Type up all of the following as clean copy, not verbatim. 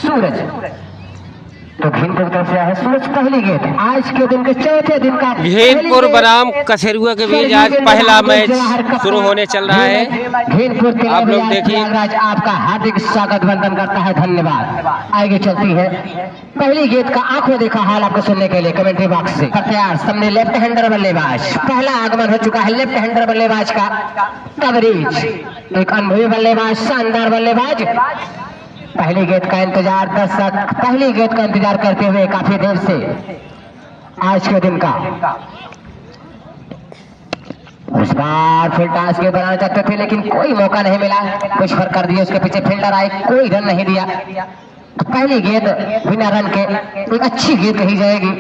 सूरज। तो भीमपुर तरफ से है सूरज पहली गेंद। आज के दिन के चौथे दिन का भीमपुर बनाम कसेरुआ के बीच आज पहला मैच शुरू होने चल रहा है। भीमपुर आप लोग देखिए, आपका हार्दिक स्वागत वंदन करता है, धन्यवाद। आगे चलती है पहली गेंद का आंखों देखा हाल आपको सुनने के लिए कमेंट्री बॉक्स से तैयार। सामने लेफ्ट हैंडर बल्लेबाज, पहला आगमन हो चुका है लेफ्ट हैंडर बल्लेबाज का। कवरेज एक अनुभवी बल्लेबाज, शानदार बल्लेबाज। पहली गेंद का इंतजार दर्शक, पहली गेंद का इंतजार करते हुए काफी देर से आज के दिन का। इस बार फिर टॉस के बनाना चाहते थे लेकिन कोई मौका नहीं मिला, कुछ फर्क कर दिया। उसके पीछे फील्डर आए, कोई रन नहीं दिया। तो पहली गेंद बिना रन के एक अच्छी गेंद कही जाएगी।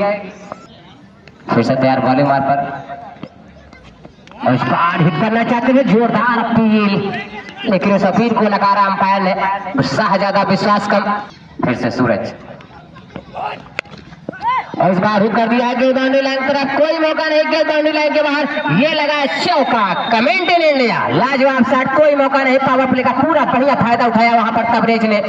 फिर से तैयार बॉलिंग मार पर और इस बार हिट करना चाहते थे, जोरदार अपील लेकिन उस अपील को नकारा अंपायर ने। उत्साह ज्यादा विश्वास कम। फिर से सूरज और इस बार हिट कर दिया है बाउंड्री लाइन तरफ, कोई मौका नहीं। गेंद बाउंड्री लाइन के बाहर, ये लगा चौका। कमेंट इन इंडिया, लाजवाब शॉट, कोई मौका नहीं। पावर प्ले का पूरा बढ़िया फायदा उठाया वहां पर तबरेज ने।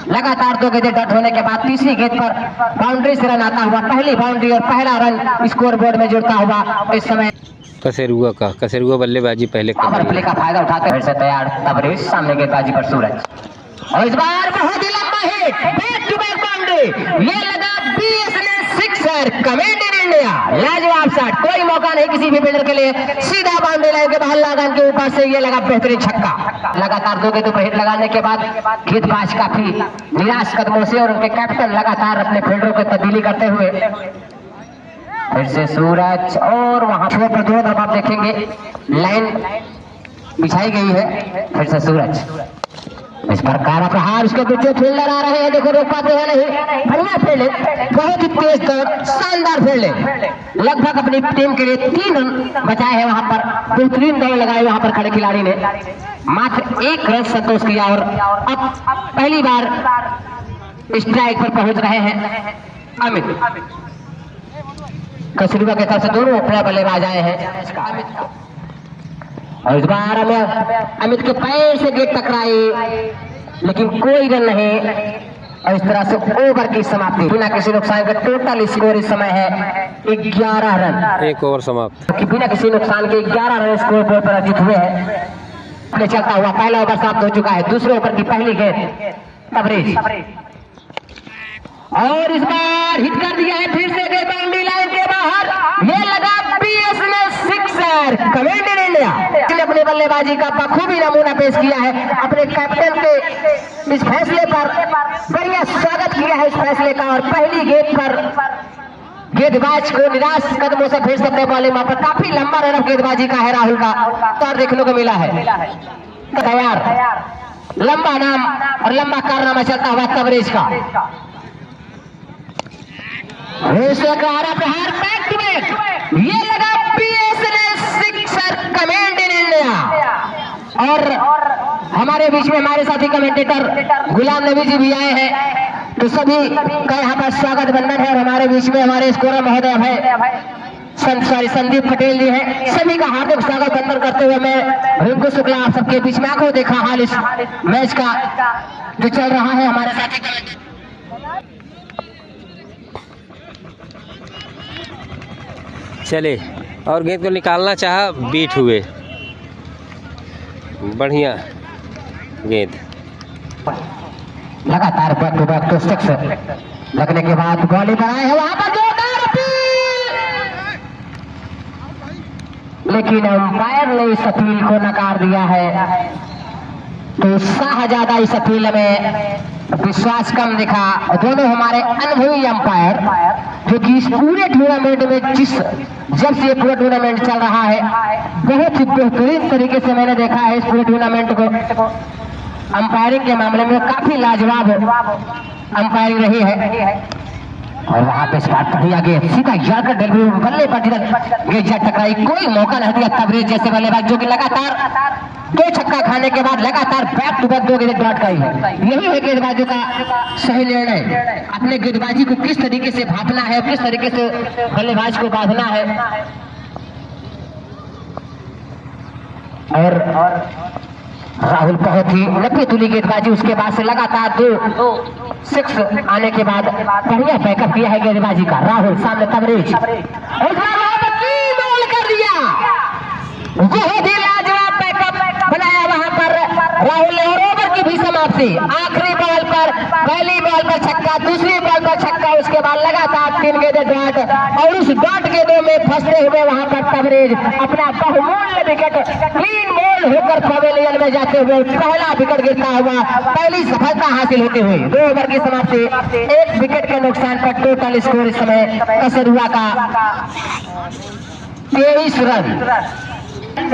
लगातार 2 गेंदें डट होने के बाद तीसरी गेंद पर बाउंड्री से रन आता हुआ, पहली बाउंड्री और पहला रन स्कोर बोर्ड में जुड़ता हुआ। इस समय कसेरुआ बल्लेबाजी पहले पावर प्ले का फायदा उठाते हुए तैयार तबरेज, सामने गेंदबाजी पर सूरज और इस बार बहुत ही लंबा hit, back to back boundary, ये लगा बीएसएन सिक्सर। कमेंट इन इंडिया, लाजवाब शॉट, कोई मौका नहीं किसी भी फील्डर के लिए। सीधा बाउंड्री लाइन के बाहर लगान के ऊपर से ये लगा बेहतरीन छक्का। लगातार 2 गेंदों पर हिट लगाने के बाद गेंदबाज काफी निराश कदमों से और उनके कैप्टन लगातार अपने फील्डरों की तब्दीली करते हुए। फिर से सूरज और वहां पर 2 दफा आप देखेंगे लाइन बिछाई गई है। फिर से सूरज, इस प्रकार प्रहार, उसके पीछे फील्डर आ रहे हैं, देखो रोक पाते हैं नहीं। बढ़िया फील्डिंग, बहुत ही तेज दौड़, शानदार फील्डिंग। लगभग अपनी टीम के लिए 3 रन बचाए हैं वहां पर। बेहतरीन दौड़ लगाई वहां पर खड़े खिलाड़ी ने। मात्र 1 रन संतोष किया और अब पहली बार स्ट्राइक पर पहुंच रहे हैं अमित। कसेरुआ की तरफ से दोनों ओपनर बल्लेबाज आए हैं और इस बार अमित के पैर से गेंद टकराई लेकिन कोई रन नहीं। और इस तरह से ओवर की समाप्ति बिना किसी नुकसान के। टोटल स्कोर इस समय है 11 रन, 1 ओवर समाप्त। बिना किसी नुकसान के 11 रन स्कोर बोर्ड पर अर्जित हुए हैं। चलता हुआ पहला ओवर समाप्त हो चुका है। दूसरे ओवर की पहली गेंद तबरेज और इस बार हिट कर दिया है। फिर से गेंद बाउंड्री लाइन के बाहर, ये लगा बीएसएन सिक्सर। कमेंट इन इंडिया, अपने बल्लेबाजी का बखूबी नमूना पेश किया है। अपने कैप्टन के इस फैसले पर बढ़िया स्वागत किया है इस फैसले का। और पहली गेंद पर गेंदबाज को निराश कदमों से फिर से अपने बॉलिंग पर काफी लंबा रन गेंदबाजी का है राहुल का तो देखने को मिला है। तैयार, लंबा नाम और लंबा कारनामा चलता हुआ तबरेज का। प्रहार बैक टू बैक, ये लगा बीएसएन सिक्सर। Comment in India. और हमारे बीच में हमारे साथी कमेंटेटर गुलाम नबी जी भी आए हैं, तो सभी का यहाँ पर स्वागत वंदन है। और हमारे बीच में हमारे स्कोरर महोदय है संदीप पटेल जी हैं, सभी का हार्दिक स्वागत वंदन करते हुए मैं रिंकू शुक्ला आप सबके बीच में आंखों देखा हाल इस मैच का जो चल रहा है। हमारे साथी कमेंटेटर चले और गेंद को निकालना चाहा, बीट हुए। बढ़िया गेंद, लगातार बैक टू बैक तो सिक्स लगने के बाद बॉलिंग पर आए हैं वहां पर जोरदार अपील, लेकिन अंपायर ने इस अपील को नकार दिया है। तो शाहजादा इस अपील में विश्वास कम दिखा। दोनों हमारे अनुभवी अंपायर जो कि इस पूरे टूर्नामेंट में जब से ये पूरा टूर्नामेंट चल रहा है बहुत ही बेहतरीन तरीके से मैंने देखा है इस पूरे टूर्नामेंट को। अंपायरिंग के मामले में काफी लाजवाब अंपायरिंग रही है। और वहां पे बढ़िया गेंद सीधा यार्कर डिलीवरी बल्ले पर गेंद टकराई, कोई मौका नहीं दिया तबरेज जैसे बल्लेबाज जो कि लगातार 2 छक्का खाने के बाद लगातार बैक टू बैक 2 गेंदें लौटकाई है। यही है गेंदबाजों का सही निर्णय, अपने गेंदबाजी को किस तरीके से भापना है, किस तरीके से बल्लेबाज को बांधना है। और राहुल बहुत ही लंबी तुली गेंदबाजी, उसके बाद से लगातार 2 6 आने के बाद बढ़िया बैकअप किया है गेंदबाजी का राहुल, सामने तबरेज और बॉल कर दिया। बहुत ही लाजवाब बैकअप बनाया वहां पर राहुल ने और ओवर की भी समाप्ति। आखिरी बॉल पर, पहली बॉल पर छक्का, दूसरी बॉल पर छक्का, उसके बाद लगातार 3 गेंदें डॉट और उस डॉट गेंदों में फंसते हुए वहां पर तबरेज अपना बहुमूल्य विकेट क्लीन बॉल होकर पवेलियन में जाते हुए पहला विकेट गिरता हुआ पहली सफलता हासिल होती हुई। 2 ओवर की समाप्ति, 1 विकेट के नुकसान पर टोटल स्कोर इस समय कसरुआ का 23 रन,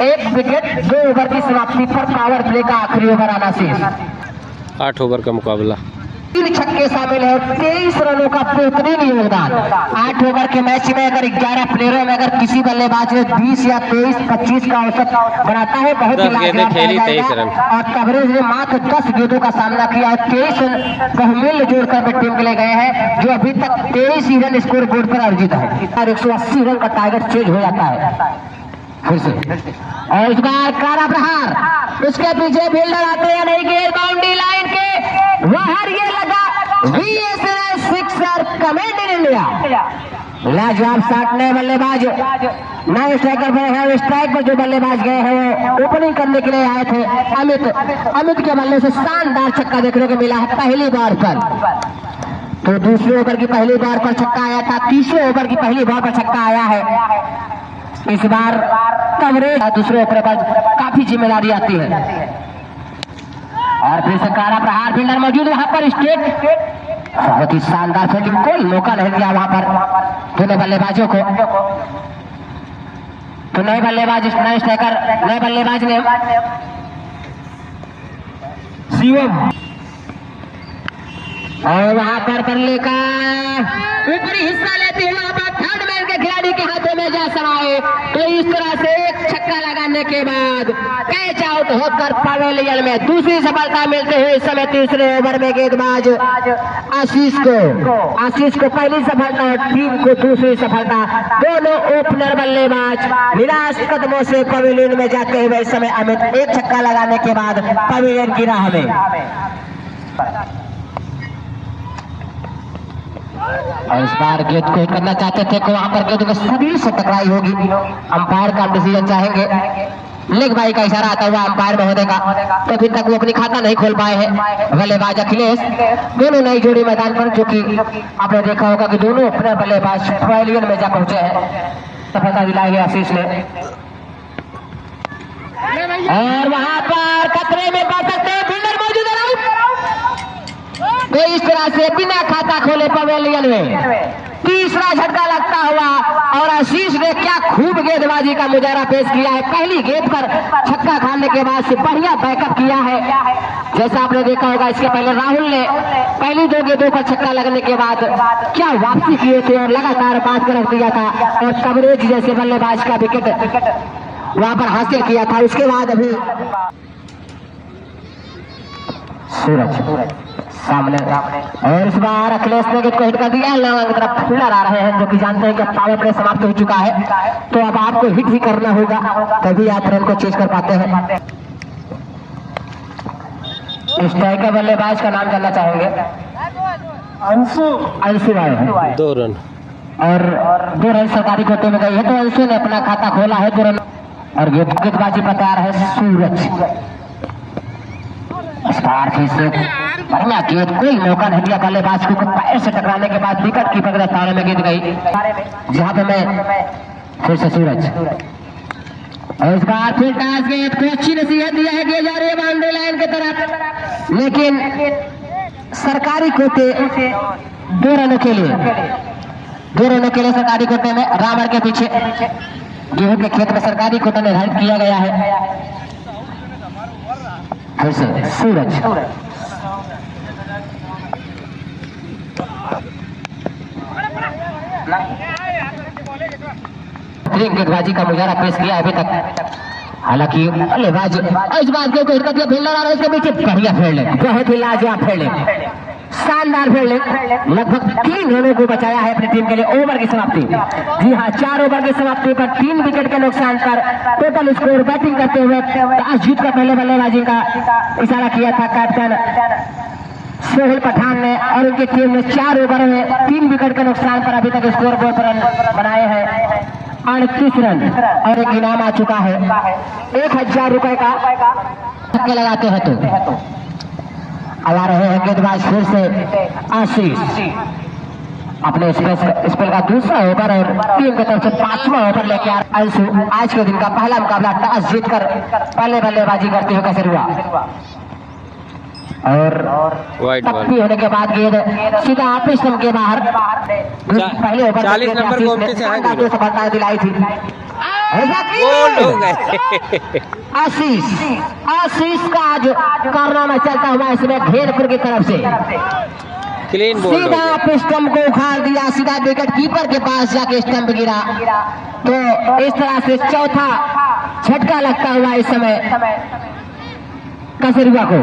1 विकेट, 2 ओवर की समाप्ति पर पावर प्ले का आखिरी ओवर आना शेष। 8 ओवर का मुकाबला, 3 छक्के शामिल है और 23 रनों का बेहतरीन योगदान। 8 ओवर के मैच में अगर 11 प्लेयरों में अगर किसी बल्लेबाज में 20 या 23, 25 का औसत बनाता है, बहुत ही 10 गेंदें खेली, 23 रन। और कवरेज ने मात्र 10 गेंदों का सामना किया और 23 बहुमूल्य जोड़कर में टीम के लिए गए हैं, जो अभी तक 23 ही रन स्कोर बोर्ड पर अर्जित है और 180 रन का टारगेट चेंज हो जाता है फिर से। और इस बार कारा प्रहार, उसके पीछे फील्डर आते हैं नहीं, गेंद बाउंड्री लाइन के बाहर, ये लगा बीएसएन सिक्सर, कमेंट इन इंडिया। लाजवाब शॉट, नए बल्लेबाज नए स्ट्राइकर पर है, स्ट्राइक पर जो बल्लेबाज गए हैं वो ओपनिंग करने के लिए आए थे अमित के बल्ले से शानदार छक्का देखने को मिला है पहली बार पर। तो दूसरे ओवर की पहली बार पर छक्का आया था, तीसरे ओवर की पहली बार पर छक्का आया है। इस बार कवरेज दूसरे ओवर पर काफी जिम्मेदारी आती है और फिर से कारा प्रहार, फील्डर मौजूद वहां पर, स्टेट बहुत ही शानदार फील्डिंग, कोई मौका नहीं दिया वहां पर दोनों बल्लेबाजों को। तो नए बल्लेबाज, नए स्ट्राइकर, नए बल्लेबाज ने शिवम और वहां पर बल्ले का ऊपरी हिस्सा लेते हुए थर्ड मैन के खिलाड़ी के हाथों में जा समाये। तो इस तरह से एक छक्का लगाने के बाद कैच आउट होकर पवेलियन में दूसरी सफलता मिलते हुए इस समय तीसरे ओवर में गेंदबाज आशीष को पहली सफलता और टीम को दूसरी सफलता। दोनों ओपनर बल्लेबाज निराश कदमों से पवेलियन में जाते हुए इस समय अमित एक छक्का लगाने के बाद पवेलियन की राह में। और इस बार गेंद को हिट करना चाहते थे कि वहां पर गेंद को सभी से टकराई होगी। अंपायर का डिसीजन चाहेंगे, लेग बाई का इशारा आता हुआ अंपायर महोदय का। तो अभी तक वो अपनी खाता नहीं खोल पाए हैं बल्लेबाज अखिलेश। दोनों नई जोड़ी मैदान पर, जो कि आपने देखा होगा कि दोनों अपने बल्लेबाज पवेलियन में जा पहुंचे हैं। सफलता दिलाई है आशीष ने और वहां पर खतरे में पड़ सकते हैं, फील्डर मौजूद है। तो इस तरह से बिना खाता खोले पवेलियन में तीसरा झटका लगता हुआ और आशीष ने क्या खूब गेंदबाजी का मुजाहरा पेश किया है। पहली गेंद पर छक्का खाने के बाद से बढ़िया बैकअप किया है। जैसा आपने देखा होगा, इसके पहले राहुल ने पहली 2 गेंदों पर छक्का लगने के बाद क्या वापसी किए थे और लगातार बात कर रख दिया था और कवरेज जैसे बल्लेबाज का विकेट वहां पर हासिल किया था। उसके बाद अभी सूरज सामने और इस बार अखिलेश ने गेंद को हिट कर दिया। तरफ फील्डर आ रहे हैं जो कि जानते हैं कि पावर प्ले समाप्त हो चुका है, तो अब आपको हिट ही करना होगा तभी आप रन को चेज कर पाते हैं। स्ट्राइकर बल्लेबाज का नाम जानना चाहेंगे? अंशु आए हैं, 2 रन और 2 रन सरकारी कोटे में गई है। तो अंशु ने अपना खाता खोला है 2 रन और गेंदबाजी पर तैयार है सूरज। इस बार फिर से बढ़िया गेंद, कोई मौका नहीं दिया बल्लेबाज को, पैर से टकराने के बाद विकेट कीपर के तारे में गेंद गई, जहां पे मैं फिर से सूरज। और इस बार फिर टॉस गेंद को अच्छी नसीहत दिया है, गेंद जा रही है बाउंड्री लाइन की तरफ, लेकिन सरकारी कोटे 2 रनों के लिए सरकारी कोटे में रामर के पीछे गेहूं के खेत में सरकारी कोटा निर्धारित किया गया है। फिर से सूरज गेंदबाजी का मुजाहरा पेश किया अभी तक। हालांकि बल्लेबाज इस बात को हिट कर दिया, फील्डर आ रहा है उसके पीछे, बढ़िया फील्डिंग, बहुत ही लाजवाब फील्डिंग, शानदार फील्डिंग। लगभग 3 रनों को बचाया है अपनी टीम के लिए। ओवर की समाप्ति, जी हाँ, 4 ओवर की समाप्ति पर 3 विकेट के नुकसान पर टोटल स्कोर बैटिंग करते हुए टॉस जीत कर पहले बल्लेबाजी का इशारा किया था कैप्टन सोहेल पठान ने और उनकी टीम ने 4 ओवर में 3 विकेट के नुकसान पर अभी तक स्कोर बोर्ड पर रन बनाए हैं 38 रन और एक इनाम आ चुका है 1000 रुपए का छक्के लगाते हैं तो अब आ रहे हैं गेंदबाज फिर से आशीष अपने स्पेल का दूसरा ओवर और टीम की तरफ से 5वां ओवर लेके आ अंशु आज के दिन का पहला मुकाबला टॉस जीतकर पहले बल्लेबाजी करते हुए कैसे हुआ और टप्पी होने के बाद गेंद सीधा ऑफिस के बाहर पहले ओवर 40 नंबर गोमती से है सफलता दिलाई थी आशीष का आज कारनामा चलता हुआ इसमें घेरपुर की तरफ से क्लीन बॉल सीधा स्टंप को उखाड़ दिया सीधा विकेट कीपर के पास जाके स्टंप गिरा तो इस तरह से चौथा झटका लगता हुआ इस समय कसरुआ को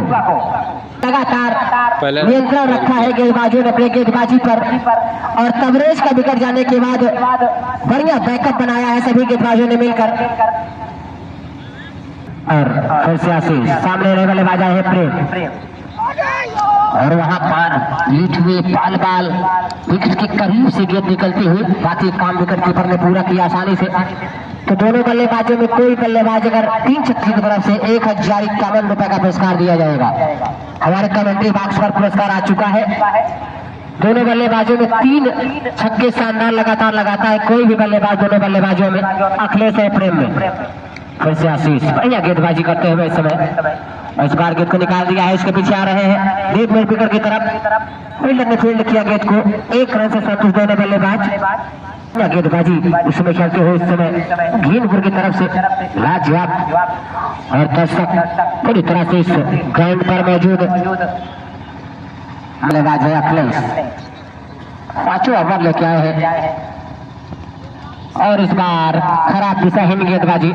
लगातार नियंत्रण रखा है गेंदबाजों ने अपने गेंदबाजी पर और तबरेज का विकेट जाने के बाद बढ़िया बैकअप बनाया है सभी गेंदबाजों ने मिलकर और फिर से आशीष सामने रहने वाले बाजा है प्रेम और वहां पर लीड हुए पाल बाल विकेट के करीब से गेंद निकलती हुई बाकी काम विकेट कीपर ने पूरा किया आसानी से तो दोनों बल्लेबाजों में कोई बल्लेबाज अगर 3 छक्के की तरफ से 1051 रुपए का पुरस्कार दिया जाएगा हमारे कमेंट्री बॉक्स पर पुरस्कार आ चुका है दोनों बल्लेबाजों में 3 छक्के शानदार लगातार लगाता है कोई भी बल्लेबाज दोनों बल्लेबाजों में अखिलेश और प्रेम में फिर से आशीष बढ़िया गेंदबाजी करते हुए इस समय इस बार गेंद को निकाल दिया है इसके पीछे आ रहे हैं डीप मिड विकेट की तरफ फील्डर ने फील्ड किया गेंद को 1 रन से संतुष्ट होने बल्लेबाज गेंदबाजी उसमें खेलते हुए इस समय घीनपुर की तरफ से लाजवाब और दर्शक पूरी तरह से इस ग्राउंड पर मौजूद बल्लेबाज है अखिलेश 5वां ओवर लेके आए हैं और इस बार खराब दिशाहीन गेंदबाजी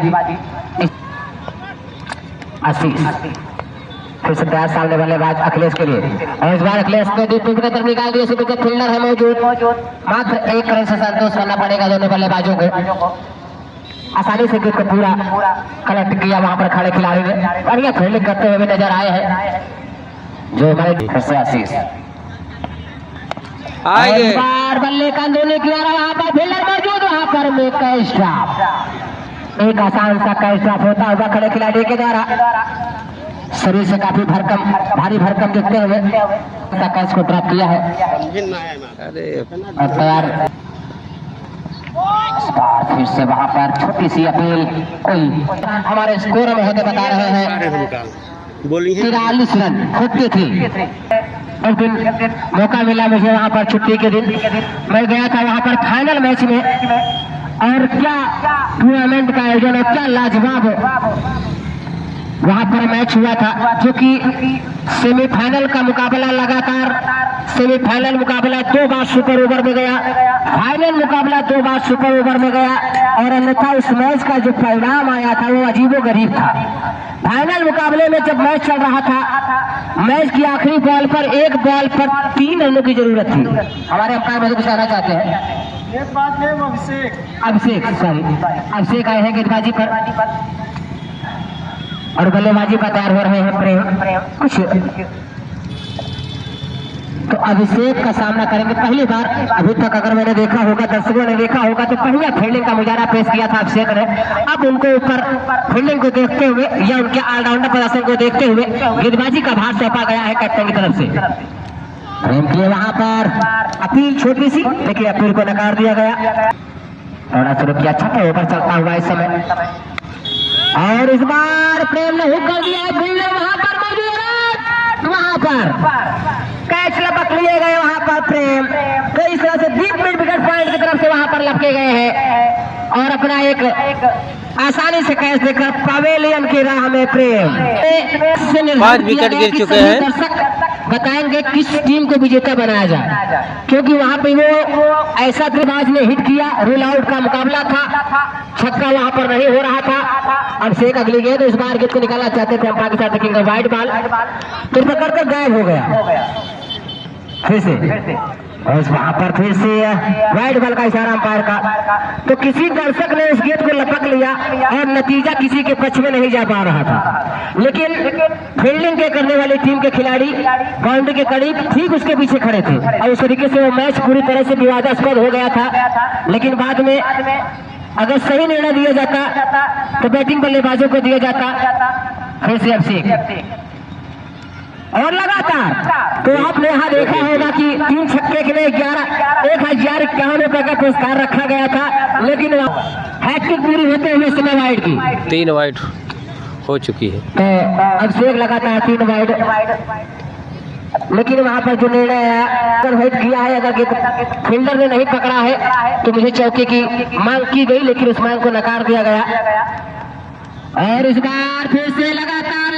आशीष फिर से तैयार सामने बल्लेबाज अखिलेश के लिए और इस बार अखिलेश को डीप मिड की तरफ निकाल दिया इसी फील्डर है मौजूद मात्र 1 रन से संतोष करना पड़ेगा दोनों बल्लेबाजों को आसानी से गेंद को पूरा कलेक्ट किया वहां पर खड़े खिलाड़ी ने बढ़िया फील्डिंग करते हुए नजर आए हैं जो हमारे फिर से आशीष बार बल्ले का दोनों किनारा वहां पर फील्डर मौजूद वहां पर में कैच ड्रॉप एक आसान सा कैच ड्रॉप होता हुआ खड़े खिलाड़ी के द्वारा शरीर से काफी भारी भरकम दिखते हुए कैच को ड्रॉप किया है और तैयार फिर से वहां पर छोटी सी अपील कोई हमारे स्कोर में होते बता रहे हैं 43 रन 43 एक दिन मौका मिला मुझे वहां पर छुट्टी के दिन मैं गया था वहां पर फाइनल मैच में और क्या टूर्नामेंट का आयोजन है क्या लाजवाब वहां पर मैच हुआ था जो कि सेमीफाइनल का मुकाबला लगातार सेमीफाइनल मुकाबला 2 बार सुपर ओवर में गया फाइनल मुकाबला 2 बार सुपर ओवर में गया और अन्यथा उस मैच का जो परिणाम आया था वो अजीबो गरीब था फाइनल मुकाबले में जब मैच चल रहा था मैच की आखिरी बॉल पर 1 बॉल पर 3 रनों की जरूरत थी हमारे अंपायर में कुछ कहना चाहते हैं अभिषेक आए हैं गेंदबाजी पर और बल्लेबाजी पर तैयार हो रहे हैं प्रेम कुछ तो अभिषेक का सामना करेंगे पहली बार अभी तक अगर मैंने देखा होगा दर्शकों ने देखा होगा तो बढ़िया फील्डिंग का मुजाहरा पेश किया था अभिषेक ने अब उनको ऊपर फील्डिंग को देखते हुए या उनके ऑलराउंडर प्रदर्शन को देखते हुए गेंदबाजी का भार सौंपा गया है कैप्टन की तरफ से प्रेम के वहां पर अपील छोटी सी लेकिन अपील को नकार दिया गया थोड़ा शुरू किया छठे ओवर चलता हुआ इस समय और इस बार प्रेम ने हुक कर दिया फील्डर वहां पर मौजूद वहां पर कैच लपक लिए गए वहां पर प्रेम तो इस तरह से डीप मिड विकेट पॉइंट की तरफ से वहां पर लपके गए हैं और अपना एक आसानी से कैच देकर पवेलियन की राह में प्रेम 5 विकेट गिर चुके हैं बताएंगे किस टीम को विजेता बनाया जाए क्योंकि वहां पे वो ऐसा गेंदबाज ने हिट किया रूल आउट का मुकाबला था छक्का वहां पर नहीं हो रहा था अभिषेक अगली गेंद इस बार गेंद को निकालना चाहते थे अंपायर के साथ वाइड बॉल तो पकड़ कर गायब हो गया फिर से और वहां पर फिर से वाइड बॉल का इशारा अंपायर का। तो किसी दर्शक ने उस गेंद को लपक लिया और नतीजा किसी के पक्ष में नहीं जा पा रहा था, लेकिन फील्डिंग के करने वाली टीम के खिलाड़ी बाउंड्री के करीब ठीक उसके पीछे खड़े थे और उस तरीके से वो मैच पूरी तरह से विवादास्पद हो गया था। लेकिन बाद में अगर सही निर्णय दिया जाता तो बैटिंग बल्लेबाजों को दिया जाता। फिर से अभिषेक और लगातार। तो आपने यहाँ देखा होगा कि 3 छक्के के लिए 11,051 रुपए का पुरस्कार रखा गया था, लेकिन हैट्रिक पूरी होते हुए समय वाइड की 3 वाइड हो चुकी है। तो अभिषेक लगातार 3 वाइड, लेकिन वहां पर जो निर्णय आया अगर हिट किया है, अगर फील्डर ने नहीं पकड़ा है तो मुझे चौके की मांग की गई, लेकिन उस मांग को नकार दिया गया। और इस बार फिर से लगातार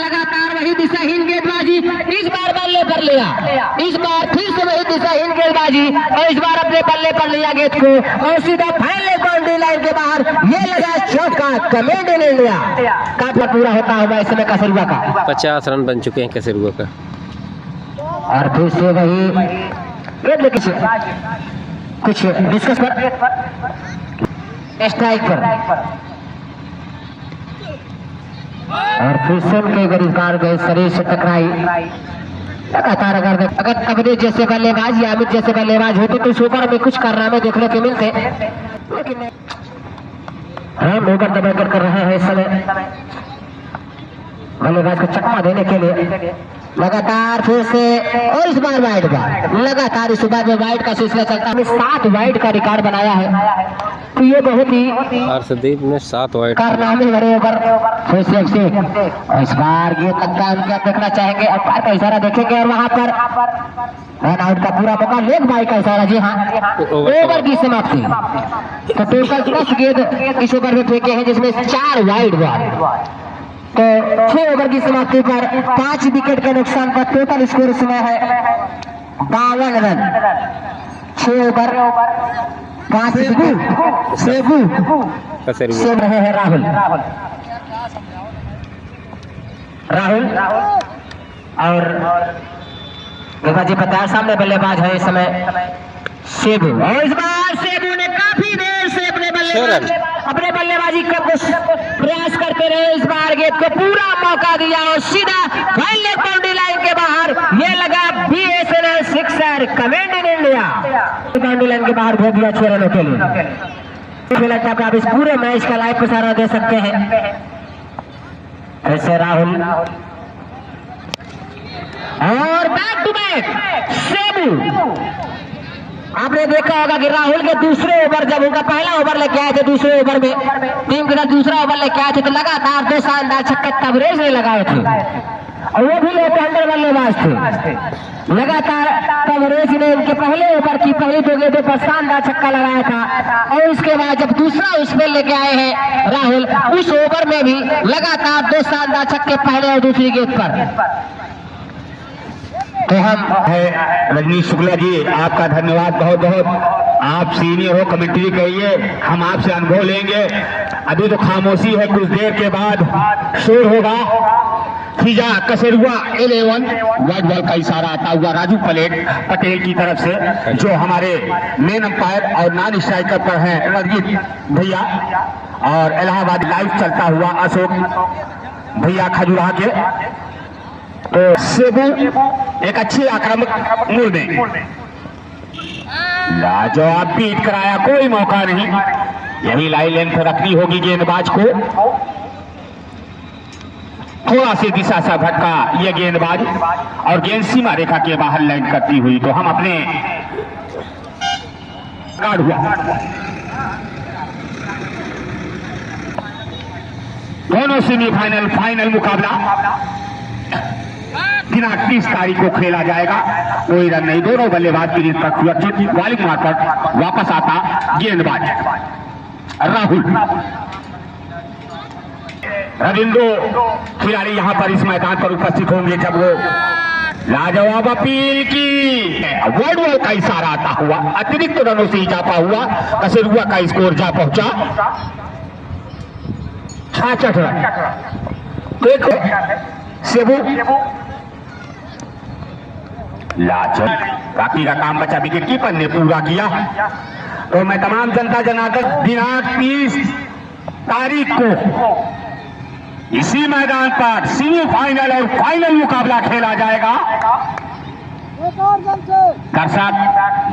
वही दिशाहीन गेंदबाजी, इस बार बल्ले पर लिया, इस बार फिर से वही दिशाहीन गेंदबाजी और इस बार अपने बल्ले पर लिया गेंद को और सीधा फैले बाउंड्री लाइन के बाहर। ये लगा चौका, कमेंट इन इंडिया का पूरा होता होगा इस समय कसरुआ का। 50 रन बन चुके हैं कसरुआ का। और फिर से वही कुछ डिस्कस पर स्ट्राइक पर और फिर से उनके गिरफ्तार गए, शरीर से टकराई। लगातार अगर कवरेज जैसे बल्लेबाज या अमित जैसे बल्लेबाज होते तो इस ओवर में कुछ कारनामे देखने को मिलते, लेकिन हम ओवर दबाकर कर रहे हैं इस समय बल्लेबाज को चकमा देने के लिए। लगातार फिर से और इस बार वाइड लगातार इस बार में वाइड का सिलसिला चलता है। 7 वाइड का रिकॉर्ड बनाया है, तो ये बहुत ही हर्षदीप ने 7 वाइड कारनामे भरे ओवर। फिर से और इस बार ये लगता है उनका देखना चाहेंगे, अंपायर का इशारा देखेंगे और वहां पर रन आउट का पूरा मौका, लेग बाई का इशारा। जी हाँ, ओवर की समाप्ति। तो टोटल 10 गेंद इस ओवर में फेंके हैं, जिसमें 4 वाइड बॉल। तो 6 ओवर की समाप्ति पर 5 विकेट के नुकसान पर टोटल स्कोर इसमें है 52 रन। 6 over 5 wicket. सेब रहे हैं राहुल और गेंदबाजी पता सामने बल्लेबाज है इस समय सेबू। और इस बार सेबू ने काफी देर से अपने बल्लेबाजी का प्रयास करते रहे। इस बार गेंद को पूरा मौका दिया और सीधा बाउंड्री लाइन के बाहर। ये लगा BSNL 6 comment in India. Boundary line के बाहर भेज दिया 6 रनों के लिए। लगता है आप इस पूरे मैच का लाइव प्रसारण दे सकते हैं। ऐसे राहुल और बैक टू बैक सेबू। आपने देखा होगा कि राहुल के दूसरे ओवर, जब उनका पहला ओवर लेके आए थे, दूसरे ओवर में टीम के साथ दूसरा ओवर लेके आए थे, तो लगातार 2 शानदार छक्के तबरेज ने लगाए थे और वो भी लेफ्ट हैंडर बल्लेबाज थे। लगातार तबरेज ने उनके पहले ओवर की पहली 2 गेंदों पर शानदार छक्का लगाया था और उसके बाद जब दूसरा उसमें लेके आए हैं राहुल, उस ओवर में भी लगातार 2 शानदार छक्के पहले और दूसरी गेंद पर। तो हम है रजनीश शुक्ला जी, आपका धन्यवाद बहुत बहुत। आप सीनियर हो, कमेंट्री करिए, हम आपसे अनुभव लेंगे। अभी तो खामोशी है, कुछ देर के बाद शोर होगा। खिजा कसरुआ 11 वाइड बॉल का इशारा आता हुआ राजू पटेल की तरफ से, जो हमारे मेन अंपायर और नॉन स्ट्राइकर पर हैं रंजीत भैया, और इलाहाबाद लाइव चलता हुआ अशोक भैया खजुराहा के। तो सेबू एक अच्छी आक्रामक मूड में लाजवाब बीट कराया, कोई मौका नहीं। यही लाइन लेंथ रखनी होगी गेंदबाज को। थोड़ा सी दिशा सा भटका यह गेंदबाज और गेंद सीमा रेखा के बाहर लैंड करती हुई, तो हम अपने गार्ड हुआ। दोनों सेमीफाइनल फाइनल मुकाबला दिनांक 30 तारीख को खेला जाएगा। कोई रन नहीं, दोनों बल्लेबाज की रीत पर सुरक्षित बॉलिंग मारकर वापस आता गेंदबाज राहुल। रविंद्रो खिलाड़ी यहां पर इस मैदान पर उपस्थित होंगे जब वो लाजवाब अपील की वर्ड बॉल का इशारा आता हुआ अतिरिक्त रनों से इजाफा हुआ। कसरुआ का स्कोर जा पहुंचा 66 रन। देखो सेबू लाजवाब, बाकी का काम बचा विकेट कीपर ने पूरा किया। तो मैं तमाम जनता जनार्दन दिनांक 30 तारीख को इसी मैदान पर सेमीफाइनल और फाइनल मुकाबला खेला जाएगा। दर्शक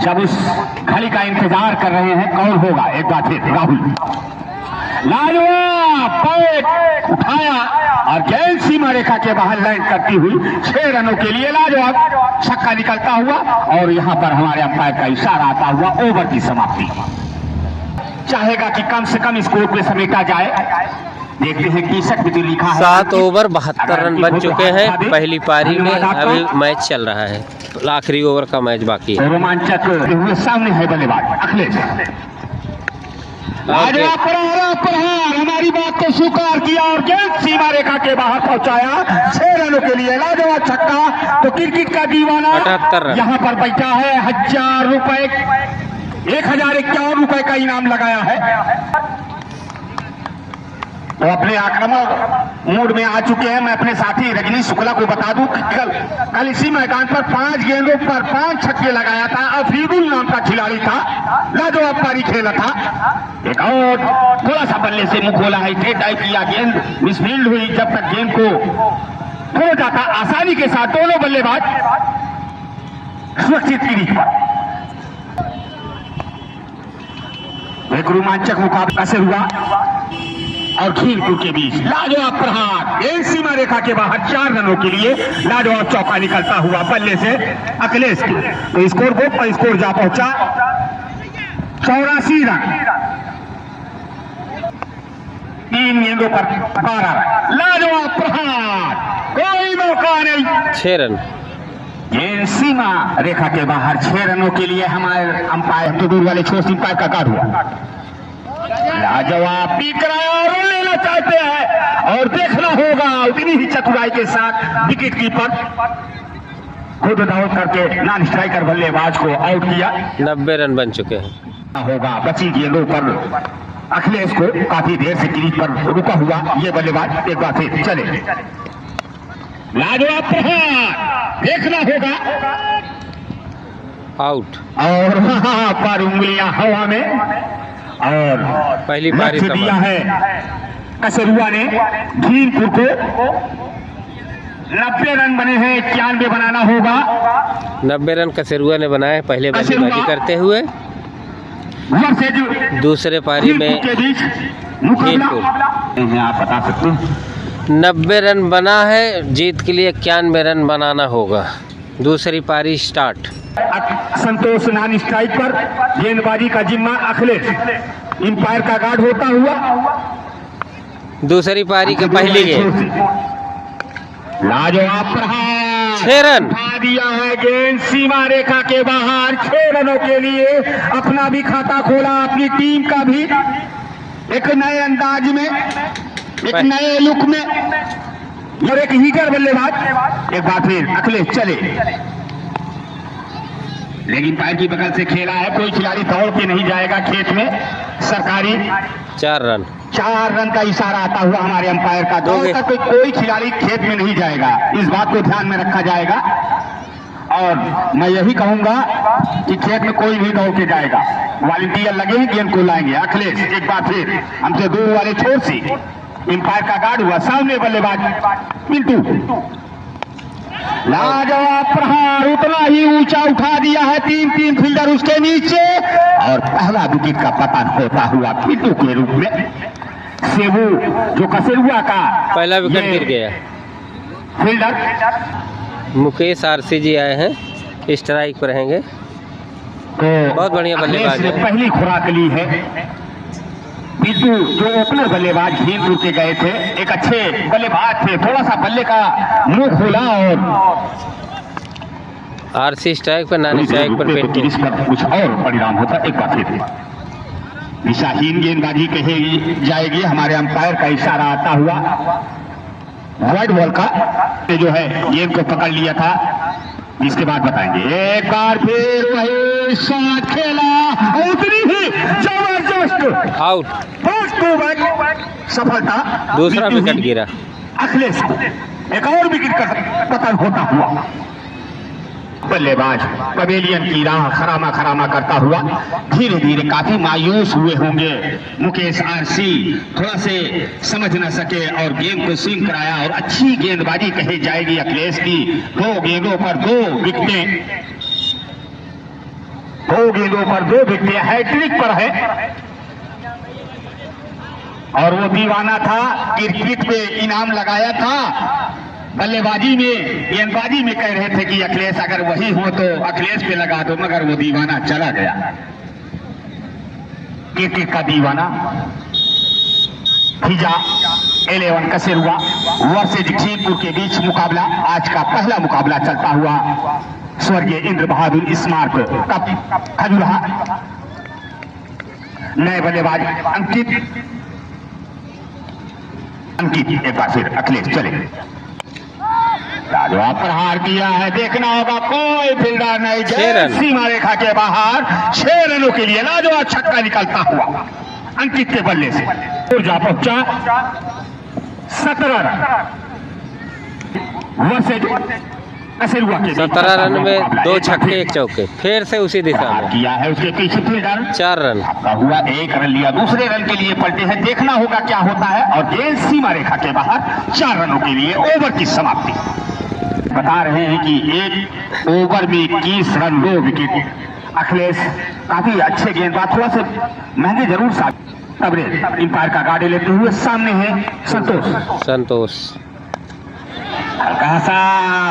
जब उस घड़ी का इंतजार कर रहे हैं कौन होगा, एक बार फिर राहुल लाजवाब पैट उठाया और गेंद सीमा रेखा के बाहर लैंड करती हुई 6 रनों के लिए लाजवाब छक्का निकलता हुआ और यहां पर हमारे अंपायर का इशारा आता हुआ ओवर की समाप्ति। चाहेगा कि कम से कम स्कोर पे समेटा जाए। देखते हैं कीसक भी तो लिखा है 7 ओवर 72 रन बन चुके हैं पहली पारी में। अभी मैच चल रहा है, आखिरी ओवर का मैच बाकी है। रोमांचक हुए सामने है बल्लेबाज अखिलेश। लाजवाब प्रहार हमारी बात को स्वीकार किया और गेंद सीमा रेखा के बाहर पहुंचाया 6 रनों के लिए लाजवाब छक्का। तो क्रिकेट का दीवाना 78 रन यहाँ पर बैठा है। 1000 रुपए 1051 रुपए का इनाम लगाया है। तो अपने आक्रामक मूड में आ चुके हैं। मैं अपने साथी रजनी शुक्ला को बता दूं कि कल इसी मैदान पर 5 गेंदों पर 5 छक्के लगाया था। अफरीदुल नाम का खिलाड़ी था, लाजवाब पारी खेला था। एक और थोड़ा सा बल्ले से मुंह खोला है, टाइप किया, गेंद मिसफील्ड हुई। जब तक गेंद को खो जाता आसानी के साथ दोनों बल्लेबाज सुरक्षित क्रीज पर। एक रोमांचक मुकाबला से हुआ और खीरपुर के बीच लाजवाब प्रहार, गेंद सीमा रेखा के बाहर 4 रनों के लिए लाजवाब चौका निकलता हुआ बल्ले से अखिलेश की। तो स्कोर बोर्ड पर स्कोर जा पहुंचा 84 रन, 3 गेंदों पर 12 रन। लाजवाब प्रहार, कोई मौका नहीं, 6 रन। गेंद सीमा रेखा के बाहर 6 रनों के लिए हमारे अंपायर तो दूर वाले छोर अंपायर का कार्ड हुआ। लाजवाब पीक रहा और लेना चाहते हैं और देखना होगा उतनी ही चतुराई के साथ विकेट कीपर खुद दौड़ करके नॉन स्ट्राइकर बल्लेबाज को आउट किया। 90 रन बन चुके हैं। होगा बची गेंदों पर अखिलेश को काफी देर से क्रीज पर रुका हुआ ये बल्लेबाज एक बार फिर चले। लाजवाब प्रहार, देखना होगा आउट। और वहां पर उंगलियां हवा में और पहली पारी दिया है कसरुआ ने खीरपुर को। 90 रन बने हैं, 91 बनाना होगा। 90 रन कसरुआ ने बनाए पहले बल्लेबाजी करते हुए। दूसरे पारी में खीरपुर आप बता सकते हैं 90 रन बना है, जीत के लिए 91 रन बनाना होगा। दूसरी पारी स्टार्ट। संतोष नॉन स्ट्राइक पर, गेंदबाजी का जिम्मा अखिलेश, अंपायर का गार्ड होता हुआ। दूसरी पारी की पहली गेंद, लाजवाब प्रहार, 6 रन दिया है। गेंद सीमा रेखा के बाहर 6 रनों के लिए अपना भी खाता खोला, अपनी टीम का भी एक नए अंदाज में, एक नए लुक में और एक हीटर बल्लेबाज। एक बार फिर अखिलेश चले, लेकिन पैर की बगल से खेला है। कोई खिलाड़ी दौड़ के नहीं जाएगा खेत में। सरकारी 4 रन 4 रन का इशारा आता हुआ हमारे अंपायर का। दौड़ का कोई खिलाड़ी खेत में नहीं जाएगा, इस बात को ध्यान में रखा जाएगा। और मैं यही कहूंगा कि खेत में कोई नहीं दौड़ के जाएगा, वॉलंटियर लगे हैं, गेंद को लाएंगे। अखिलेश एक बार फिर हमसे दूर वाले छोर से अंपायर का गार्ड हुआ, सामने बल्लेबाज पिंटू। लाजवाब प्रहार, उतना ही ऊंचा उठा दिया है, 3 फील्डर उसके नीचे और पहला विकेट का पतन होता हुआ पिंटू के रूप में। सेबू जो कसरुआ का पहला विकेट गिर गया। फील्डर मुकेश आरसी जी आए हैं, स्ट्राइक पर रहेंगे। तो बहुत बढ़िया बल्लेबाज है। पहली खुराक ली है बिट्टू, जो ओपनर बल्लेबाज खीरपुर के गए थे, एक अच्छे बल्लेबाज थे। थोड़ा सा बल्ले का मुंह खोला और आरसी स्ट्राइक पर, नॉन स्ट्राइक पर पेंटिंग। कुछ और परिणाम होता। एक बार फिर दिशाहीन गेंदबाजी कही जाएगी, हमारे अंपायर का इशारा आता हुआ। वाइड बॉल का जो है गेंद को पकड़ लिया था, इसके बाद बताएंगे। एक बार फिर वही शॉट खेला, उतनी ही जबरदस्त आउट, सफलता। दूसरा विकेट गिरा। अखिलेश एक और विकेट का पतन होता हुआ बल्लेबाज पवेलियन की राह खरामा खरामा करता हुआ धीरे धीरे काफी मायूस हुए होंगे मुकेश आरसी, थोड़ा से समझ न सके और गेंद को स्विंग कराया और अच्छी गेंदबाजी कही जाएगी अखिलेश की। 2 गेंदों पर 2 विकेटें, 2 गेंदों पर 2 विकेटें, हैट्रिक पर है। और वो दीवाना था, क्रिकेट पे इनाम लगाया था, बल्लेबाजी में गेंदबाजी में कह रहे थे कि अखिलेश अगर वही हो तो अखिलेश पे लगा दो, मगर वो दीवाना चला गया। क्रिकेट का दीवाना फिजा 11 कसेरुआ वर्सेज जगदीशपुर के बीच मुकाबला, आज का पहला मुकाबला चलता हुआ स्वर्गीय इंद्र बहादुर स्मारक कप खजुराहा। नए बल्लेबाज अंकित एक बार फिर अखिलेश चले। लाजवाब प्रहार किया है, देखना होगा कोई फील्डर नहीं, सीमा रेखा के बाहर 6 रनों के लिए लाजवाब छक्का निकलता हुआ अंकित के बल्ले से ऊर्जा पहुंचा 17 रन। 17 रन में 2 छक्के 1 चौके, फिर से उसी दिशा में किया है। उसके पीछे फील्डर 4 रन आपका हुआ, 1 रन लिया, दूसरे रन के लिए पलटे हैं, देखना होगा क्या होता है। और गेंद सीमा रेखा के बाहर 4 रनों के लिए ओवर की समाप्ति। बता रहे हैं कि 1 ओवर में 21 रन 2 विकेट। अखिलेश काफी अच्छे गेंदबाज, थोड़ा से महंगे जरूर साबित। तबरेज अंपायर का गाड़ी लेते हुए सामने है संतोष हल्का सा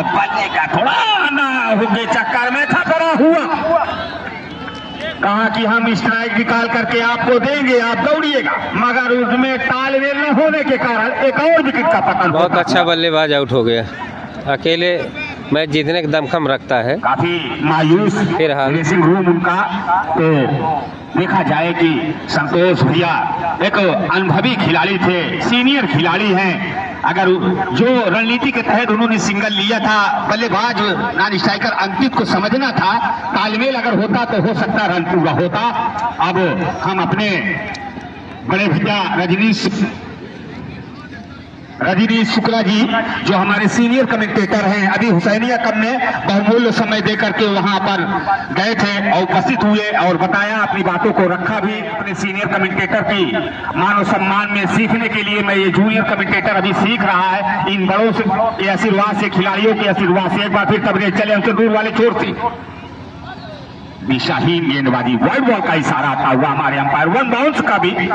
बल्ले का थोड़ा ना हुए चक्कर में खतरा हुआ। कहा कि हम स्ट्राइक निकाल करके आपको देंगे, आप दौड़िएगा, मगर उसमें तालमेल न होने के कारण एक और विकेट का पतन। बहुत अच्छा बल्लेबाज आउट हो गया, अकेले मैच जीतने का दमखम रखता है। काफी मायूस ड्रेसिंग रूम उनका। तो देखा जाए कि संतोष भैया एक अनुभवी खिलाड़ी थे, सीनियर खिलाड़ी हैं। अगर जो रणनीति के तहत उन्होंने सिंगल लिया था, बल्लेबाज नॉन स्ट्राइकर अंकित को समझना था, तालमेल अगर होता तो हो सकता रन पूरा होता। अब हम अपने बड़े भैया रजनीश शुक्ला जी जो हमारे सीनियर कमेंटेटर हैं, अभी हुसैनिया कप में बहुमूल्य समय देकर के वहां पर गए थे और उपस्थित हुए और बताया, अपनी बातों को रखा भी अपने सीनियर कमेंटेटर की मान और सम्मान में। सीखने के लिए मैं ये जूनियर कमेंटेटर अभी सीख रहा है, इन बड़ों से के आशीर्वाद से, खिलाड़ियों के आशीर्वाद से। एक बार फिर तबरेज चले हमसे दूर वाले छोर से दिशाहीन गेंदबाजी, वाइड बॉल का इशारा आता हुआ हमारे अंपायर, 1 बाउंस का भी।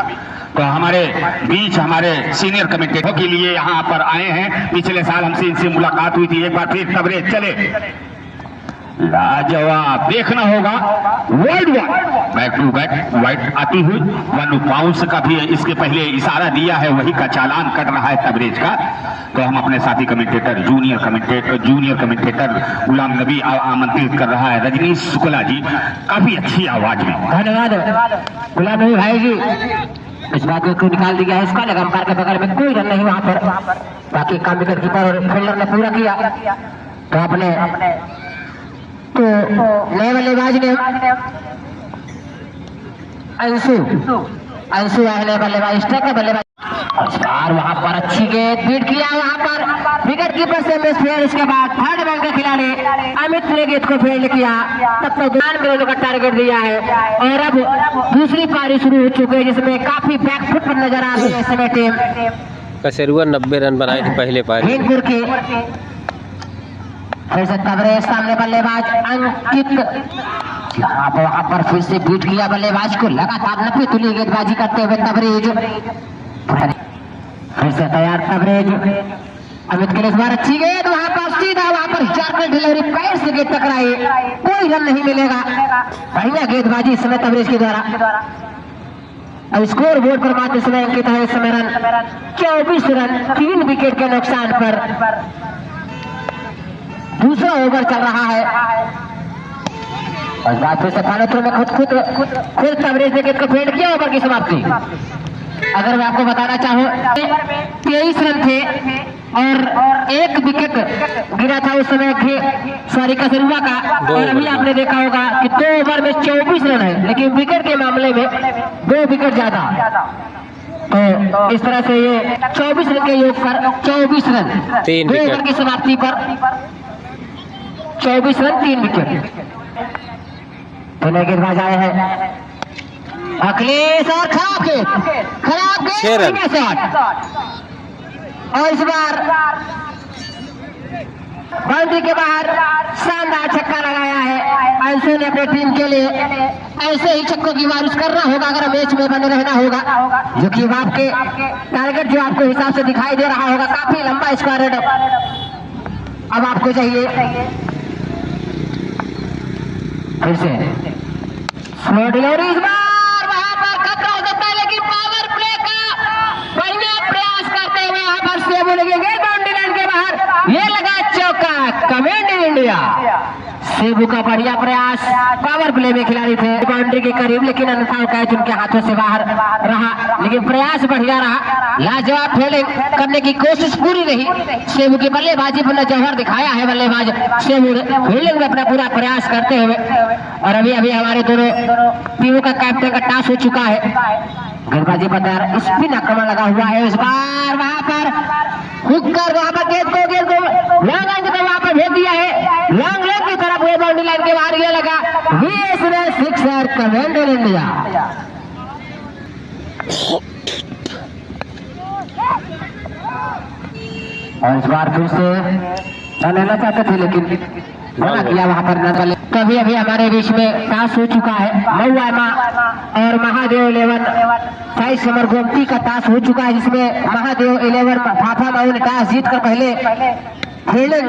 तो हमारे बीच हमारे सीनियर कमेंटेटर के लिए यहाँ पर आए हैं, पिछले साल हमसे इनसे मुलाकात हुई थी। एक बार फिर तबरेज चले, लाजवाब, देखना होगा wide ball, back to back wide आती हुई 1 बाउंस का भी इसके पहले इशारा दिया है, वही का चालान कट रहा है तबरेज का। तो हम अपने साथी commentator junior commentator Ghulam Nabi आमंत्रित कर रहा है, रजनीश शुक्ला जी काफी अच्छी आवाज में। धन्यवाद गुलाम नबी भाई जी, इस बात को निकाल दिया है, इसका लगा अंपायर के बगल में कोई रन नहीं वहां पर। बाकी काम विकेट कीपर और फील्डर ने पूरा किया। तो आपने तो नए बल्लेबाज ने अंशु आए नए बल्लेबाज, स्ट्राइक का बल्लेबाज। वहां पर अच्छी गेंद बीट किया, वहां पर विकेट कीपर से मिस फेयर। इसके बाद थर्ड मैन का खिलाड़ी अमित ने गेंद को फील्ड किया, तब तक 2 रनों का टारगेट दिया है। और अब दूसरी पारी शुरू हो चुकी है, जिसमें काफी बैकफुट पर नजर आ रही है इस समय टीम। कसेरुआ 90 रन बनाई थी पहले पारी। फिर से तबरेज सामने बल्लेबाज अंकित, वहां पर फिर से बीट किया बल्लेबाज को, लगातार 90 तुली गेंदबाजी करते हुए तबरेज। फिर से तैयार तबरेज, अमित के लिए इस बार अच्छी गेंद, वहां पर सीधा वहां पर जाकर डिलीवरी, पैर से गेंद टकराई, कोई रन नहीं मिलेगा। बढ़िया गेंदबाजी इस समय तबरेज के द्वारा। अब स्कोर बोर्ड पर मात्र समय अंकित है इस समय रन 24 रन 3 विकेट के नुकसान पर। दूसरा ओवर चल रहा है और बात फिर से फानोत्रो में खुद तबरेज ने गेंद को फेंड किया। ओवर की समाप्ति अगर मैं आपको बताना चाहूँ, 23 रन थे और 1 विकेट गिरा था उस समय कसेरुआ का। और अभी आपने देखा होगा कि 2 ओवर में 24 रन है, लेकिन विकेट के मामले में 2 विकेट ज्यादा। तो इस तरह से ये 24 रन के योग पर 24 रन 2 ओवर की समाप्ति पर 24 रन 3 विकेट। पहले गेंदबाज आए हैं अखिलेश और खराब गेंद 6 रन। शॉट और इस बार बाउंड्री के बाहर शानदार छक्का लगाया है अंशु ने अपनी टीम के लिए। ऐसे ही छक्कों की बारिश करना होगा अगर मैच में बने रहना होगा, जो कि आपके टारगेट जो आपको हिसाब से दिखाई दे रहा होगा। काफी लंबा स्क्वायर रेट अब आपको चाहिए। फिर से स्लो डिलीवरी, इस बार वहां पर खतरा हो सकता है, लेकिन पावर प्ले का बढ़िया प्रयास करते हुए यहाँ पर सेव हो लगेंगे बाउंड्री लाइन के बाहर। ये लगा चौका, कमेंडी इंडिया। सेबू का बढ़िया प्रयास, पावर प्ले में खिलाड़ी थे बाउंड्री के करीब, लेकिन अन्यथा कैच उनके हाथों से बाहर रहा, लेकिन प्रयास बढ़िया रहा। लाजवाब फील्डिंग करने की कोशिश पूरी रही सेबू की। बल्लेबाजी पर जौहर दिखाया है बल्लेबाज सेबू ने फील्डिंग में अपना पूरा प्रयास करते हुए। और अभी अभी हमारे दोनों टीमों का कैप्टन का टास्क हो चुका है। गेंदबाजी पर तैयार, स्पिन आक्रमण लगा हुआ है। इस बार वहां पर हुक कर वहां पर गेंद को लॉन्ग लाइन की तरफ वहां पर भेज दिया है, लॉन्ग लेग की तरफ वो बाउंड्री लाइन के बाहर ये लगा वीएस ने सिक्सर, कमेंडी इंडिया। और इस बार फिर से लेना चाहते थे लेकिन मना किया वहां पर न चले। कभी अभी हमारे बीच में टास्क हो चुका है मऊआमा और महादेव 11 साइज समर गोमती का टास्क हो चुका है, जिसमें महादेव 11 फाफा माऊ ने टास्क जीत कर पहले फील्डिंग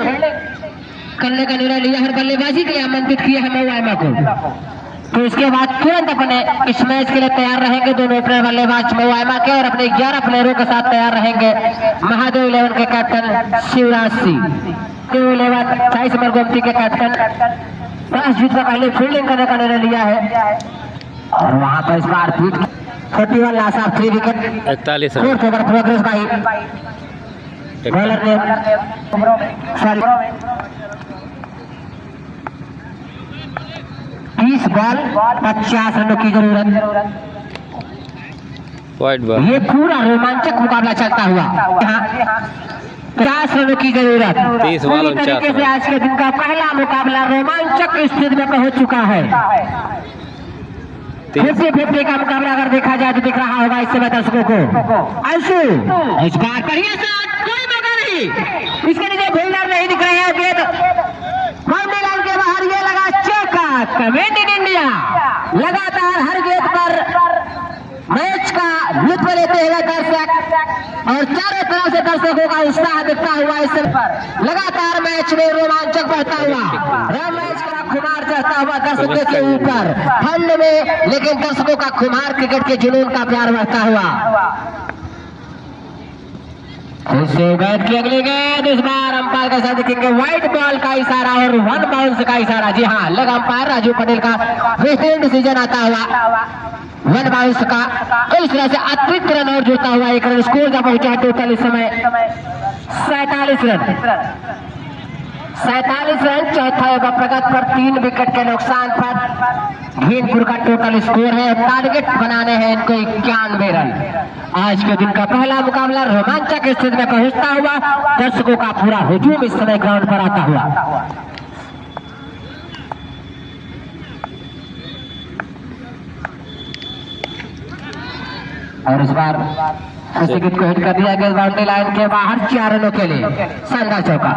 करने का निर्णय लिया और बल्लेबाजी के लिए आमंत्रित किया है मऊआमा को। तो इसके बाद तुरंत अपने इस मैच के लिए तैयार रहेंगे दोनों ओपनर बल्लेबाज मऊआमा के, और अपने 11 प्लेयरों के साथ तैयार रहेंगे महादेव 11 के captain Shivraj Singh, 11 size summer Gomti के कैप्टन। टॉस जीत कर पहले फील्डिंग करने का निर्णय लिया है और वहां पर इस बार 41 loss of 3 wicket, 41 run. Fourth over progress भाई बॉलर ने 30 बॉल 50 रनों की जरूरत। Wide ball. ये पूरा रोमांचक मुकाबला चलता हुआ 50 रनों की जरूरत। 30 बॉल पूरी तरीके से आज के दिन का पहला मुकाबला रोमांचक स्थिति में पहुंच चुका है। 50-50 का मुकाबला अगर देखा जाए तो दिख रहा होगा इस समय दर्शकों को। अंशु इस बार बढ़िया शॉट, कोई मौका नहीं, इसके नीचे फील्डर नहीं दिख रहे हैं। गेंद बाउंड्री लाइन के बाहर ये लगा चौका, कमेंडी इंडिया। लगातार हर गेंद पर मैच का लुत्फ लेते हुए दर्शक और चारों तरफ से दर्शकों का उत्साह दिखता हुआ इस पर लगातार मैच में रोमांचक बढ़ता हुआ, मैच का खुमार चढ़ता हुआ दर्शकों के ऊपर ठंड में, लेकिन दर्शकों का खुमार क्रिकेट के जुनून का प्यार बढ़ता हुआ। फिर से बैट की अगली गेंद, इस बार अंपायर के साथ देखेंगे व्हाइट बॉल का इशारा और 1 बाउंस का इशारा। जी हाँ, लेग अंपायर राजू पटेल का बेहतरीन डिसीजन आता हुआ 1 बाउंस का। तो इस तरह से अतिरिक्त रन और जुड़ता हुआ 1 रन स्कोर का पहुंचा टोटल इस समय 47 रन। 47 रन चौथा ओवर प्रगत पर 3 विकेट के नुकसान पर भीमपुर का टोटल स्कोर है। टारगेट बनाने हैं इनको 91 रन। आज के दिन का पहला मुकाबला रोमांचक स्थिति में पहुंचता हुआ, दर्शकों का पूरा हुजूम इस समय ग्राउंड पर आता हुआ। और इस बार विकेट को हिट कर दिया गया बाउंड्री लाइन के बाहर 4 रनों के लिए, शानदार चौका।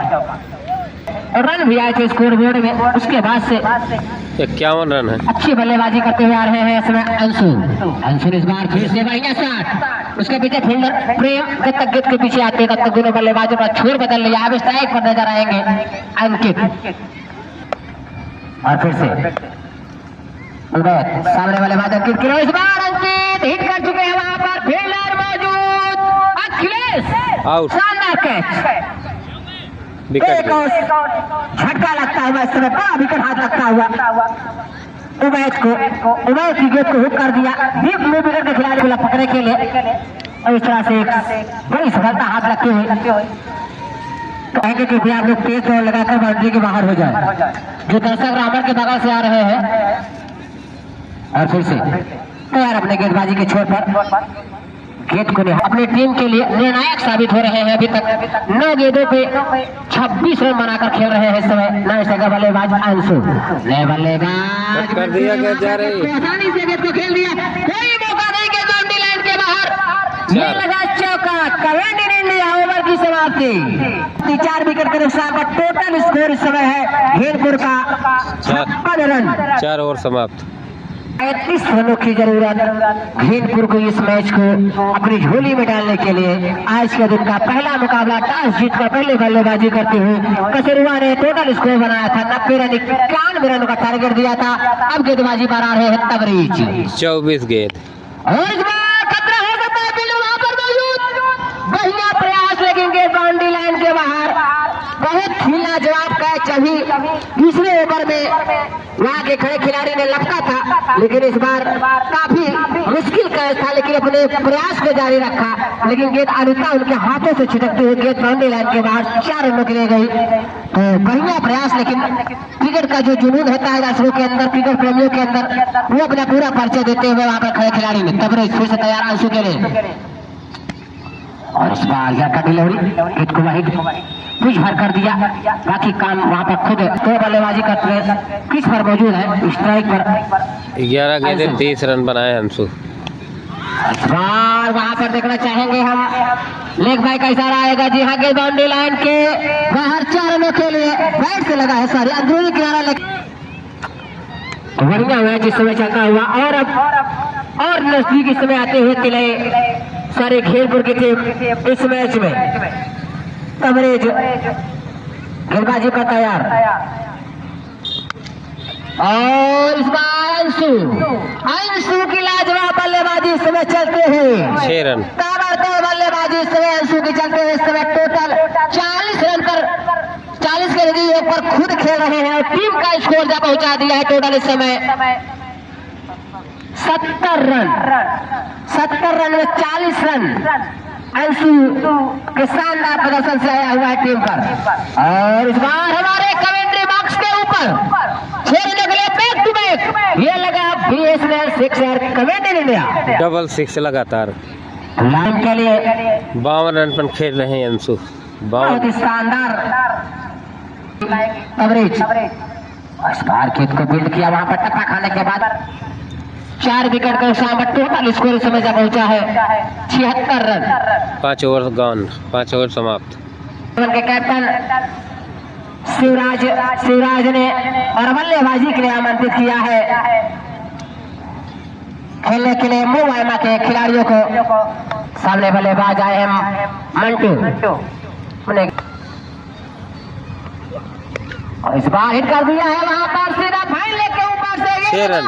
रन भी आए थे स्कोर बोर्ड में। उसके बाद से 51 रन है। अच्छी बल्लेबाजी करते हुए आ रहे हैं इसमें अंशु इस बार फिर से बढ़िया शॉट। उसके पीछे फील्डर प्रेम जब तक गेंद के पीछे आते तब तक दोनों बल्लेबाजों का छोर बदल लिया। अब स्ट्राइक पर नजर आएंगे अंकित और फिर से सामने बल्लेबाज अंकित की इस बार अंकित हिट कर चुके हैं। वहां पर फील्डर मौजूद अखिलेश, आउट, शानदार कैच। विकेट झटका लगता हुआ इस समय, बड़ा विकेट हाथ लगता हुआ उमैद की गेंद को हुक कर दिया डीप ब्लू विकेट के खिलाड़ी को पकड़ने के लिए। और इस तरह से एक बड़ी सफलता हाथ लगते हुए कहेंगे कि आप लोग तेज दौड़ लगाकर बाउंड्री के बाहर हो जाए। जो दर्शक रामर के बगल से आ रहे हैं और फिर से तैयार अपने गेंदबाजी के छोर पर गेंद को अपनी टीम के लिए निर्णायक साबित हो रहे हैं। अभी तक 9 गेंदों पे 26 रन बनाकर खेल रहे हैं इस समय नए का बल्लेबाज अंशु। नए बल्लेबाज कर दिया गया जा रही आसानी से गेंद को खेल दिया, कोई मौका नहीं के बाउंड्री लाइन के बाहर। ये लगा चौका, कमेंट इंडिया ओवर की समाप्ति। 4 विकेट के नुकसान पर टोटल स्कोर इस समय है घेरपुर का 56 रन। 4 ओवर समाप्त। 35 रनों की जरूरत घेरपुर को इस मैच को अपनी झोली में डालने के लिए। आज के दिन का पहला मुकाबला टॉस जीतकर पहले बल्लेबाजी करते हुए कसरुआ ने टोटल स्कोर बनाया था 90 रन, 91 रनों का टारगेट दिया था। अब गेंदबाजी पर आ रहे हैं तबरेज। 24 गेंद और इस बार खतरा हो सकता है, बिल्लू वहां पर मौजूद, बढ़िया प्रयास लेकिन गेंद बाउंड्री लाइन के बाहर। बहुत ही लाजवाब कैच अभी दूसरे ओवर में वहां के खड़े खिलाड़ी ने लपका था, लेकिन इस बार काफी मुश्किल कैच था, लेकिन अपने प्रयास को जारी रखा। लेकिन गेंद अनुता उनके हाथों से छिटकती हुई गेंद बाउंड्री लाइन के बाहर 4 रनों के लिए गई। तो बढ़िया प्रयास, लेकिन क्रिकेट का जो जुनून होता है दर्शकों के अंदर, क्रिकेट प्रेमियों के अंदर, वो अपना पूरा परिचय देते हुए वहां पर खड़े खिलाड़ी ने तबरेज फिर से तैयार अंशु के लिए। और इस बार यह का डिलीवरी हिट को वाहिद कुछ भर कर दिया, बाकी काम वहां पर खुद तो बल्लेबाजी करते हैं। किस पर मौजूद है स्ट्राइक पर 11 गेंदे 30 रन बनाए अंशु। इस बार वहां पर देखना चाहेंगे हम, लेग बाई का इशारा आएगा। जी हाँ, गेंद बाउंड्री लाइन के बाहर 4 रनों के लिए बैट से लगा है, सॉरी अंदरूनी किनारा लगा। बढ़िया मैच इस समय चलता हुआ और अब और नजदीक इस समय आते हुए तिलय सारे घेरपुर की टीम इस मैच में। तबरेज गेंदबाजी पर तैयार और इस बार अंशु की लाजवाब बल्लेबाजी इस समय चलते हैं। 6 रन ताबड़तोड़ बल्लेबाजी इस समय अंशु की चलते हुए इस समय टोटल 40 रन पर 40 के नजदीक पर खुद खेल रहे हैं और टीम का स्कोर जब पहुंचा दिया है टोटल इस समय 70 रन। 70 रन में 40 रन अंशु के शानदार प्रदर्शन से आया हुआ है टीम पर। और इस बार हमारे कमेंट्री बॉक्स के ऊपर खेलने के लिए बैक टू बैक ये लगा बीएसएनएल 6 कमेंट इंडिया डबल 6 लगातार लाइन के लिए 52 रन पर खेल रहे हैं अंशु। बहुत ही शानदार कवरेज। इस बार खेत को बिल्ड किया, वहां पर टप्पा खाने के बाद 4 विकेट का नुकसान पर टोटल स्कोर इस समय जब पहुंचा है 76 रन। 5 ओवर गॉन, 5 ओवर समाप्त। उनके कैप्टन शिवराज ने और बल्लेबाजी के लिए आमंत्रित किया है खेलने के लिए मुंबई के खिलाड़ियों को। सामने बल्लेबाज आए हैं मंटू, और इस बार हिट कर दिया है वहां पर सीधा फाइनल के ऊपर से 6 रन।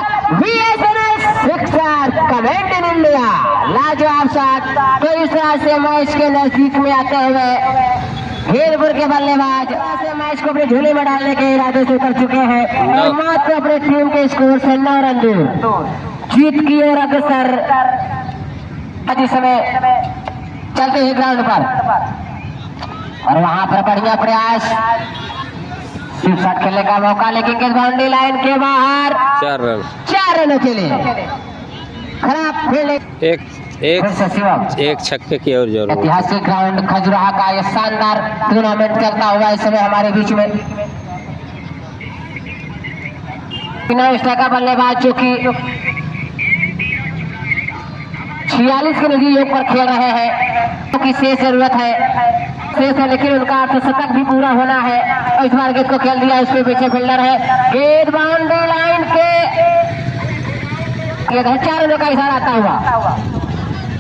कमेंट इन इंडिया लाजवाब शॉट। तो इस तरह से मैच के नजदीक में आते हुए घेरपुर के बल्लेबाज से मैच को अपने झोले में डालने के इरादे से उतर चुके हैं और मात्र अपने टीम के स्कोर से 9 रन दूर जीत की ओर अग्रसर इस समय चलते हैं ग्राउंड पर। और वहां पर बढ़िया प्रयास शॉट खेलने का मौका, लेकिन गेंद बाउंड्री लाइन के बाहर 4 रन। 4 रनों के लिए खराब खेलने एक छक्के की और जरूरत। ऐतिहासिक ग्राउंड खजुराहा का यह शानदार टूर्नामेंट चलता हुआ इस समय हमारे बीच में। का बल्लेबाज जो कि 46 के नजदीक पर खेल रहे हैं, तो किसी जरूरत है, लेकिन उनका शतक भी पूरा होना है। और इस बार गेंद को खेल दिया, उसके पीछे फील्डर है। गेंद बाउंड्री लाइन के 4 रनों का इशारा आता हुआ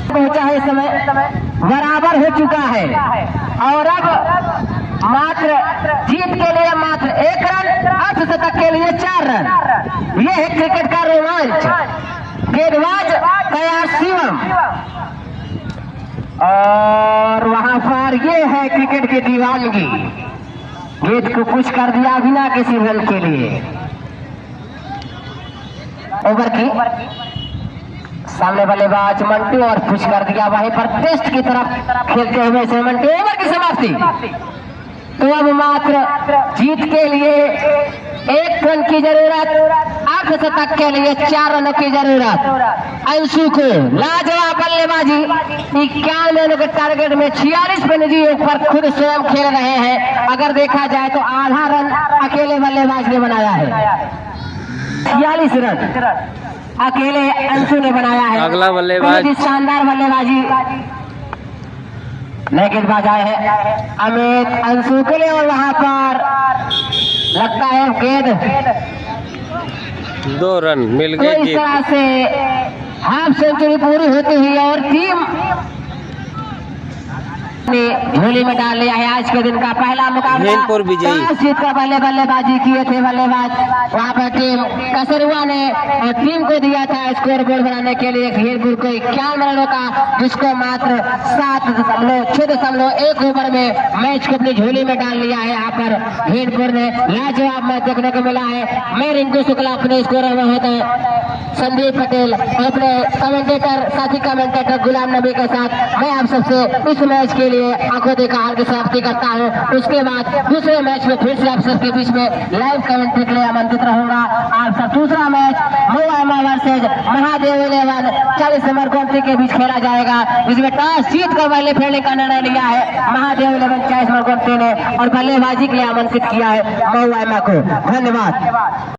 पहुंचा है। इस समय बराबर हो चुका है और अब मात्र जीत के लिए मात्र 1 रन, अर्धशतक के लिए 4 रन। ये है क्रिकेट का रोमांच। गेंदबाज तैयार शिवम और वहां पर ये है क्रिकेट की दीवानगी। गेंद को पुश कर दिया बिना किसी रन के लिए। ओवर की सामने बल्लेबाज मंटू और पुश कर दिया वहीं पर टेस्ट की तरफ खेलते हुए से मंटू। ओवर की समाप्ति। तो अब मात्र जीत के लिए 1 रन की जरूरत। अर्धशतक के लिए 4 रनों की जरूरत। अंशु को लाजवाब बल्लेबाजी, 91 रनों के टारगेट में 46 पे निजी पर खुद स्वयं खेल रहे हैं। अगर देखा जाए तो आधा रन अकेले बल्लेबाज ने बनाया है। 46 रन अकेले अंशु ने बनाया है। अगला बल्लेबाज शानदार बल्लेबाजी, लेकिन बाजा है अमित अंशु के लिए और वहां पर लगता है गेंद 2 रन मिल तो गए इस जीत। तरह से हाफ सेंचुरी पूरी होती हुई और टीम ने झोली में डाल लिया है आज के दिन का पहला मुकाबला। जैनपुर विजयी। टॉस जीतकर बल्लेबाजी किए थे बल्लेबाज, वहां पर टीम कसरुआ ने और टीम को दिया था स्कोर बोर्ड बनाने के लिए घेरपुर को 51 रनों का, जिसको मात्र 6.1 ओवर में मैच को अपनी झोली में डाल लिया है। यहाँ पर घेरपुर ने लाजवाब मैच देखने को मिला है। मैं रिंकू शुक्ला अपने स्कोर में होते संदीप पटेल और अपने कमेंटेटर साथी कमेंटेटर गुलाम नबी के साथ मैं आप सबसे इस मैच के लिए आंखों देखा हार की समाप्ति करता हूं। उसके बाद दूसरे मैच में फिर से आप सबके बीच में लाइव कमेंट्री के लिए आमंत्रित रहूंगा। आप सब दूसरा match Mohammed versus Mahadev 11 40 number Gomti के बीच खेला जाएगा, जिसमें टॉस जीत कर पहले फील्डिंग का निर्णय लिया है महादेव 11 40 नंबर गोमती ने और बल्लेबाजी के लिए आमंत्रित किया है मोहम्मद को। धन्यवाद।